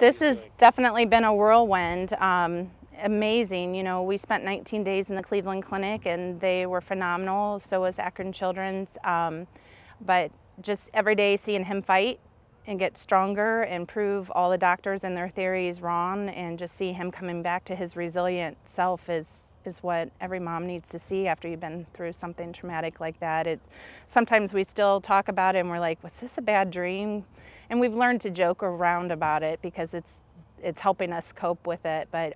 This has definitely been a whirlwind. Amazing. You know, we spent 19 days in the Cleveland Clinic and they were phenomenal. So was Akron Children's. But just every day seeing him fight and get stronger and prove all the doctors and their theories wrong, and just see him coming back to his resilient self is what every mom needs to see after you've been through something traumatic like that. Sometimes we still talk about it and we're like, was this a bad dream? And we've learned to joke around about it because it's helping us cope with it. But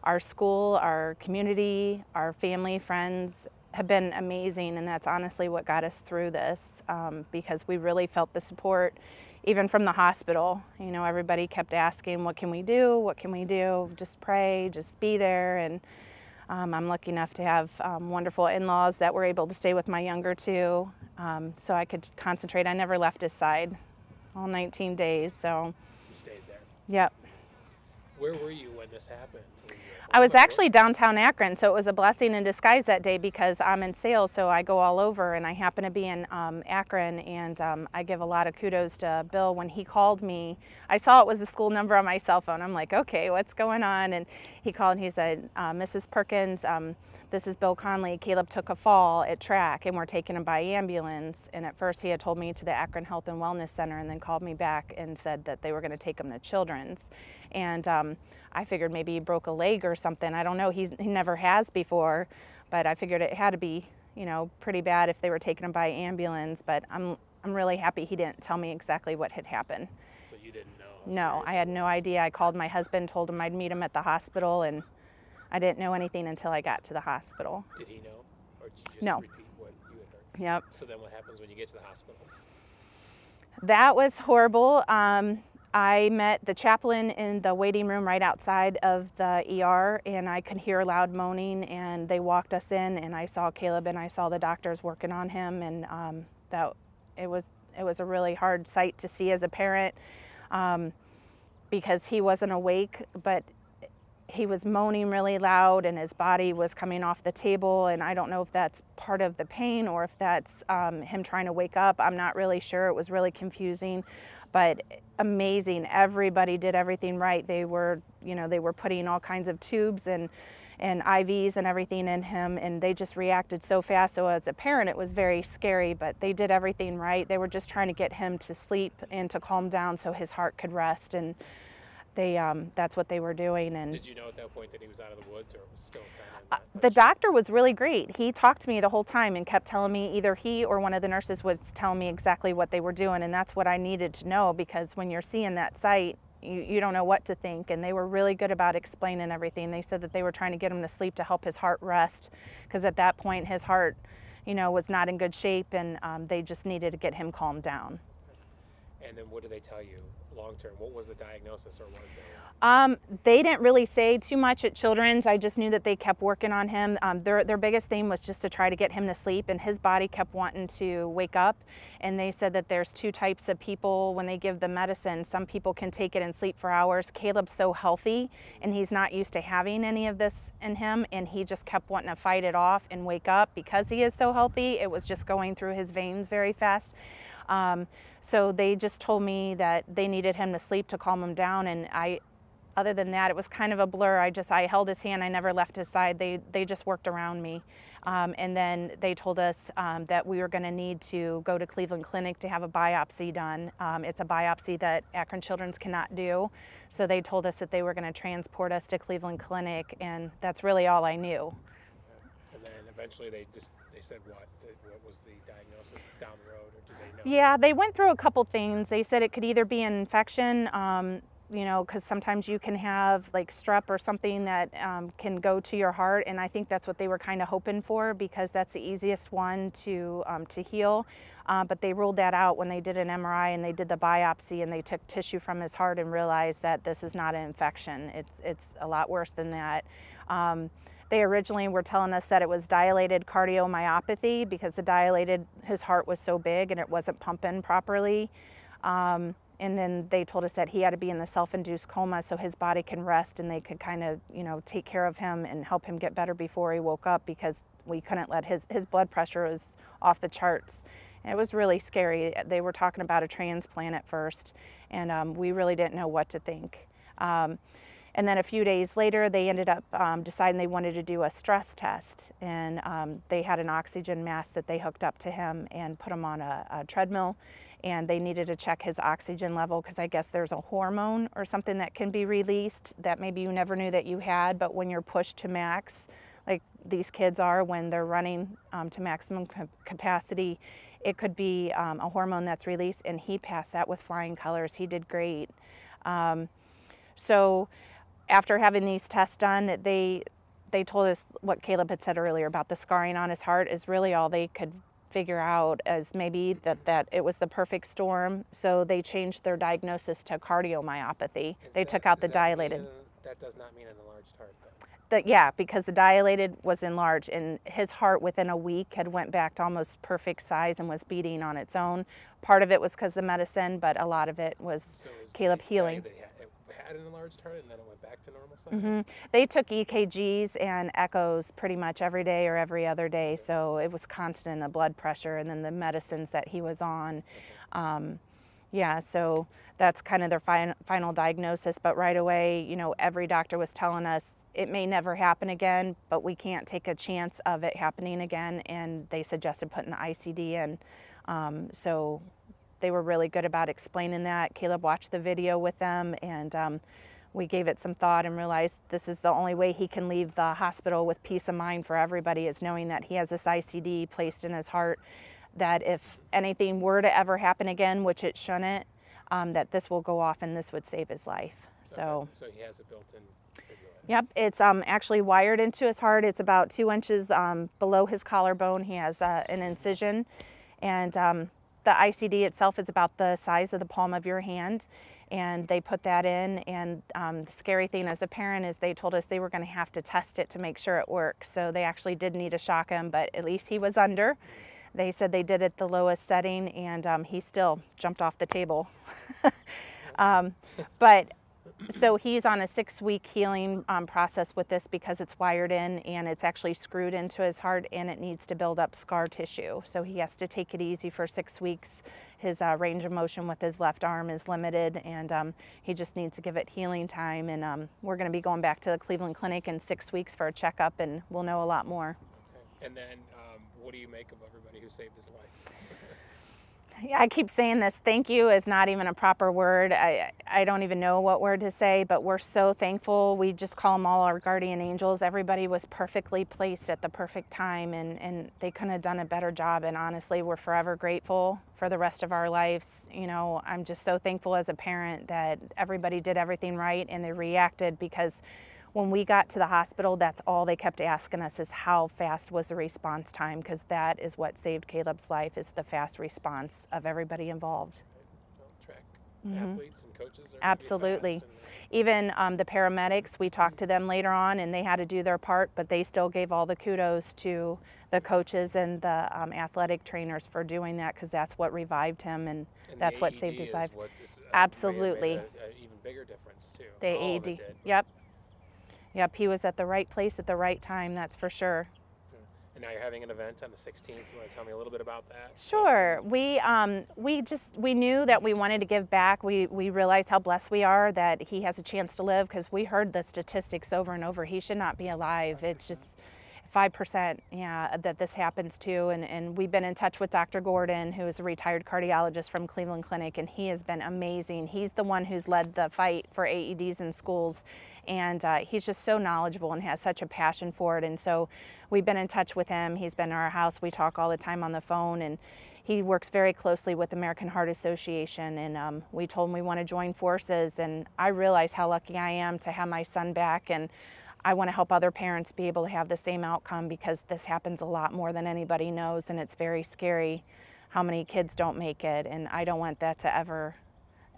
our school, our community, our family, friends have been amazing, and that's honestly what got us through this, because we really felt the support even from the hospital. You know, everybody kept asking, what can we do? What can we do? Just pray, just be there. And I'm lucky enough to have wonderful in-laws that were able to stay with my younger two, so I could concentrate. I never left his side all 19 days. So. You stayed there? Yep. Where were you when this happened? I was actually downtown Akron, so it was a blessing in disguise that day because I'm in sales, so I go all over, and I happen to be in Akron, and I give a lot of kudos to Bill. When he called me, I saw it was a school number on my cell phone. I'm like, okay, what's going on? And he called and he said, Mrs. Perkins, this is Bill Conley. Caleb took a fall at track and we're taking him by ambulance. And at first he had told me to the Akron Health and Wellness Center, and then called me back and said that they were going to take him to Children's. And I figured maybe he broke a leg or something. I don't know. He never has before, but I figured it had to be, you know, pretty bad if they were taking him by ambulance. But I'm really happy he didn't tell me exactly what had happened. So you didn't know? No, I had no idea. I called my husband, told him I'd meet him at the hospital, and I didn't know anything until I got to the hospital. Did he know, or did you just No. repeat what you had heard? Yep. So then what happens when you get to the hospital? That was horrible. I met the chaplain in the waiting room right outside of the ER, and I could hear loud moaning, and they walked us in, and I saw Caleb and I saw the doctors working on him, and it was a really hard sight to see as a parent, because he wasn't awake, but he was moaning really loud and his body was coming off the table, and I don't know if that's part of the pain or if that's him trying to wake up. I'm not really sure. It was really confusing, but amazing. Everybody did everything right. They were, you know, they were putting all kinds of tubes and IVs and everything in him, and they just reacted so fast. So as a parent, it was very scary, but they did everything right. They were just trying to get him to sleep and to calm down so his heart could rest, and that's what they were doing. And did you know at that point that he was out of the woods, or it was still kind of? The doctor was really great. He talked to me the whole time and kept telling me, either he or one of the nurses was telling me exactly what they were doing, and that's what I needed to know, because when you're seeing that sight, you don't know what to think. And they were really good about explaining everything. They said that they were trying to get him to sleep to help his heart rest, because at that point his heart, you know, was not in good shape, and they just needed to get him calmed down. And then what did they tell you long term? What was the diagnosis, or was there? They didn't really say too much at Children's. I just knew that they kept working on him. Their biggest thing was just to try to get him to sleep, and his body kept wanting to wake up. And they said that there's two types of people when they give the medicine. Some people can take it and sleep for hours. Caleb's so healthy, and he's not used to having any of this in him, and he just kept wanting to fight it off and wake up because he is so healthy. It was just going through his veins very fast. So they just told me that they needed him to sleep to calm him down, and other than that, it was kind of a blur. I held his hand. I never left his side. They just worked around me. And then they told us that we were going to need to go to Cleveland Clinic to have a biopsy done. It's a biopsy that Akron Children's cannot do. So they told us that they were going to transport us to Cleveland Clinic, and that's really all I knew. And then eventually they said what? What was the diagnosis down the road, or did they know? Yeah, they went through a couple things. They said it could either be an infection, you know, because sometimes you can have like strep or something that can go to your heart, and I think that's what they were kind of hoping for, because that's the easiest one to heal. But they ruled that out when they did an MRI and they did the biopsy, and they took tissue from his heart and realized that this is not an infection. It's a lot worse than that. They originally were telling us that it was dilated cardiomyopathy, because his heart was so big and it wasn't pumping properly. And then they told us that he had to be in the self-induced coma so his body can rest, and they could kind of, you know, take care of him and help him get better before he woke up, because we couldn't let his blood pressure was off the charts. It was really scary. They were talking about a transplant at first, and we really didn't know what to think. And then a few days later, they ended up deciding they wanted to do a stress test, and they had an oxygen mask that they hooked up to him and put him on a treadmill, and they needed to check his oxygen level because I guess there's a hormone or something that can be released that maybe you never knew that you had, but when you're pushed to max, like these kids are when they're running to maximum capacity, it could be a hormone that's released, and he passed that with flying colors. He did great. So after having these tests done, they told us what Caleb had said earlier about the scarring on his heart is really all they could figure out, as maybe that it was the perfect storm. So they changed their diagnosis to cardiomyopathy. They took out the dilated. That does not mean an enlarged heart, though. Yeah, because the dilated was enlarged, and his heart within a week had went back to almost perfect size and was beating on its own. Part of it was because of the medicine, but a lot of it was Caleb healing. Had an enlarged heart and then it went back to normal size? Mm-hmm. They took EKGs and echoes pretty much every day or every other day, so it was constant in the blood pressure and then the medicines that he was on. Yeah, so that's kind of their final diagnosis, but right away, you know, every doctor was telling us it may never happen again, but we can't take a chance of it happening again, and they suggested putting the ICD in. So they were really good about explaining that. Caleb watched the video with them, and we gave it some thought and realized this is the only way he can leave the hospital with peace of mind for everybody, is knowing that he has this ICD placed in his heart, that if anything were to ever happen again, which it shouldn't, that this will go off and this would save his life. So he has a built-in defibrillator. Yep, it's actually wired into his heart. It's about 2 inches below his collarbone. He has an incision, and the ICD itself is about the size of the palm of your hand, and they put that in, and the scary thing as a parent is they told us they were going to have to test it to make sure it works. So they actually did need to shock him, but at least he was under. They said they did it the lowest setting, and he still jumped off the table. But so he's on a 6-week healing process with this because it's wired in and it's actually screwed into his heart, and it needs to build up scar tissue. So he has to take it easy for 6 weeks. His range of motion with his left arm is limited, and he just needs to give it healing time. And we're going to be going back to the Cleveland Clinic in 6 weeks for a checkup, and we'll know a lot more. Okay. And then what do you make of everybody who saved his life? Yeah, I keep saying this, thank you is not even a proper word. I don't even know what word to say, but we're so thankful. We just call them all our guardian angels. Everybody was perfectly placed at the perfect time, and they couldn't have done a better job. And honestly, we're forever grateful for the rest of our lives. You know, I'm just so thankful as a parent that everybody did everything right and they reacted, because when we got to the hospital, that's all they kept asking us is how fast was the response time, because that is what saved Caleb's life, is the fast response of everybody involved. Track athletes and coaches are absolutely. Even the paramedics, we talked to them later on, and they had to do their part, but they still gave all the kudos to the coaches and the athletic trainers for doing that, because that's what revived him, and that's what saved his life. Absolutely. An even bigger difference too. The AED. Yep. Yep, he was at the right place at the right time, that's for sure. And now you're having an event on the 16th. You want to tell me a little bit about that? Sure. We knew that we wanted to give back. We realized how blessed we are that he has a chance to live, because we heard the statistics over and over. He should not be alive. It's just 5%, yeah, that this happens to. And we've been in touch with Dr. Gordon, who is a retired cardiologist from Cleveland Clinic, and he has been amazing. He's the one who's led the fight for AEDs in schools, and he's just so knowledgeable and has such a passion for it. And so we've been in touch with him. He's been in our house. We talk all the time on the phone, and he works very closely with the American Heart Association, and we told him we want to join forces. And I realize how lucky I am to have my son back, and I want to help other parents be able to have the same outcome, because this happens a lot more than anybody knows, and it's very scary how many kids don't make it, and I don't want that to ever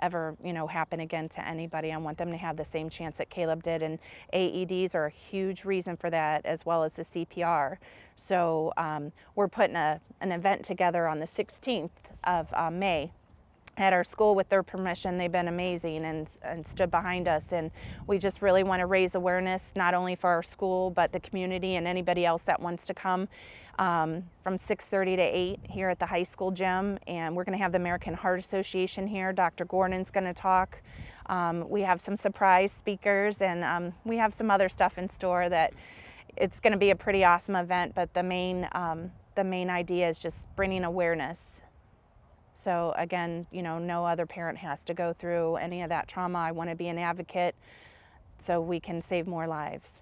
happen again to anybody. I want them to have the same chance that Caleb did, and AEDs are a huge reason for that, as well as the CPR. So we're putting an event together on the 16th of May, at our school with their permission. They've been amazing and stood behind us, and we just really want to raise awareness not only for our school but the community and anybody else that wants to come from 6:30 to 8 here at the high school gym. And we're going to have the American Heart Association here. Dr. Gordon's going to talk. We have some surprise speakers, and we have some other stuff in store that it's going to be a pretty awesome event, but the main idea is just bringing awareness. So again, you know, no other parent has to go through any of that trauma. I want to be an advocate so we can save more lives.